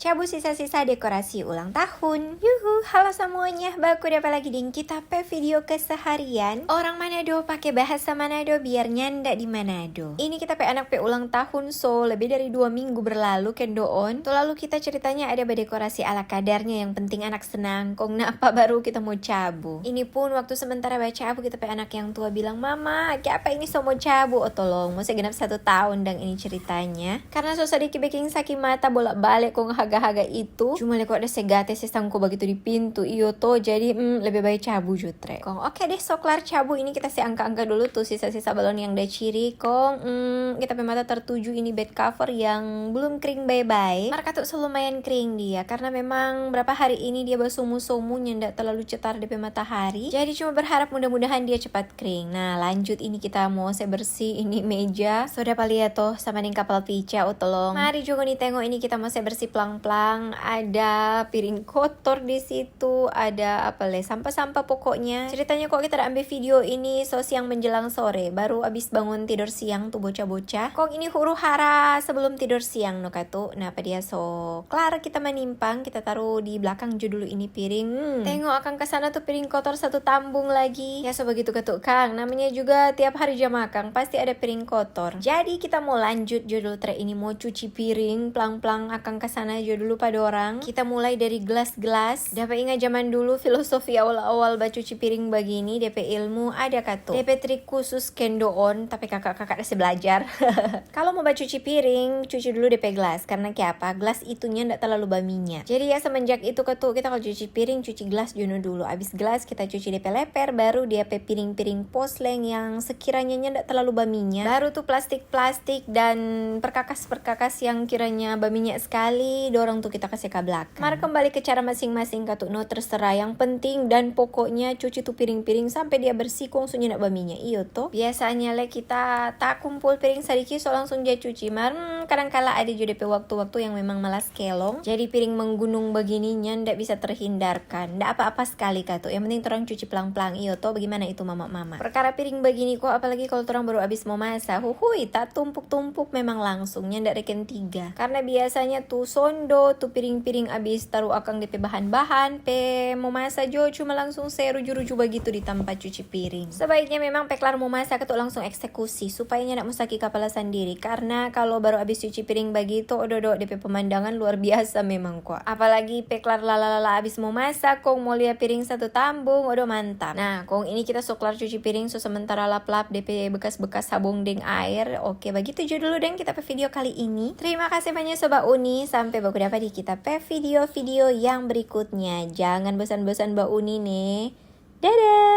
Cabu sisa-sisa dekorasi ulang tahun. Yuhu, halo semuanya. Baku dapat lagi ding kita pe video keseharian. Orang Manado pakai bahasa Manado biar nyandak di Manado. Ini kita pe anak pe ulang tahun, so lebih dari 2 minggu berlalu kendoon. Tuh lalu kita ceritanya ada berdekorasi ala kadarnya, yang penting anak senang. Kong apa baru kita mau cabu. Ini pun waktu sementara baca cabu kita pe anak yang tua bilang, "Mama, kayak apa ini so mau cabu?" Oh tolong, mau genap 1 tahun dan ini ceritanya. Karena so sedikit bikin sakit mata bolak-balik kong haga-haga itu. Cuma kok ada segate sesangko begitu di pintu iyo to, jadi lebih baik cabu jutre. Kong oke deh, so kelar cabu ini kita angka-angka dulu tuh sisa-sisa balon yang udah ciri. Kong kita pe mata tertuju ini bed cover yang belum kering bye-bye. Marka tuh lumayan kering dia karena memang berapa hari ini dia bersumu-sumu nyendak terlalu cetar di matahari. Jadi cuma berharap mudah-mudahan dia cepat kering. Nah lanjut ini kita mau bersih ini meja. Sudah lihat toh sama ning kapal pica tolong. Mari juga nih tengok ini kita mau bersih plang-plang. Ada piring kotor di situ, ada apa le sampah-sampah pokoknya. Ceritanya kok kita ada ambil video ini so siang menjelang sore, baru abis bangun tidur siang tuh bocah-bocah. Kok ini huru hara sebelum tidur siang no katu. Nah apa dia so kelar kita menimpang, kita taruh di belakang dulu ini piring. Tengok akan kesana tuh piring kotor 1 tambung lagi. Ya so begitu ketuk Kang, namanya juga tiap hari jam makan pasti ada piring kotor. Jadi kita mau lanjut judul tre ini mau cuci piring plang-plang akan kesana dulu pada orang. Kita mulai dari gelas-gelas. Dapat ingat zaman dulu filosofi awal-awal cuci piring begini, DP ilmu ada katu. DP trik khusus kendoon, tapi kakak-kakak masih belajar. Kalau mau cuci piring, cuci dulu DP gelas. Karena kayak apa? Gelas itunya ndak terlalu berminyak. Jadi ya semenjak itu katu kita kalau cuci piring cuci gelas dulu. Abis gelas kita cuci DP leper, baru DP piring-piring posleng yang sekiranya ndak terlalu berminyak. Baru tuh plastik-plastik dan perkakas-perkakas yang kiranya berminyak sekali, dorong tuh kita kasih ke belakang. Mari kembali ke cara masing-masing katu. No terserah, yang penting dan pokoknya cuci tuh piring-piring sampai dia bersih kong sunya nak berminyak iyo toh. Biasanya le kita tak kumpul piring sedikit so langsung dia cuci. Kadang-kala ada juga DP waktu-waktu yang memang malas kelong. Jadi piring menggunung begininya ndak bisa terhindarkan. Ndak apa-apa sekali katu. Yang penting orang cuci pelang-pelang iyo toh. Bagaimana itu mama-mama? Perkara piring begini kok apalagi kalau orang baru habis mau masak. Huhui, tak tumpuk-tumpuk memang langsungnya ndak reken 3. Karena biasanya tuh sondo tuh piring-piring abis taruh akang DP bahan-bahan pe mau masak jo cuma langsung ruju-ruju begitu di tempat cuci piring. Sebaiknya memang peklar mau masak itu langsung eksekusi supaya ndak musaki kepala sendiri. Karena kalau baru abis cuci piring begitu odo-odo DP pemandangan luar biasa memang kok. Apalagi peklar lala abis mau masak kong mau lihat piring 1 tambung odo mantap. Nah kong ini kita kelar cuci piring so sementara lap-lap DP bekas-bekas sabung deng air. Oke begitu aja dulu deng kita pe video kali ini. Terima kasih banyak Sobat Uni. Sampai baku dapat di kita pe video-video yang berikutnya. Jangan bosan-bosan Mbak Uni nih. Dadah.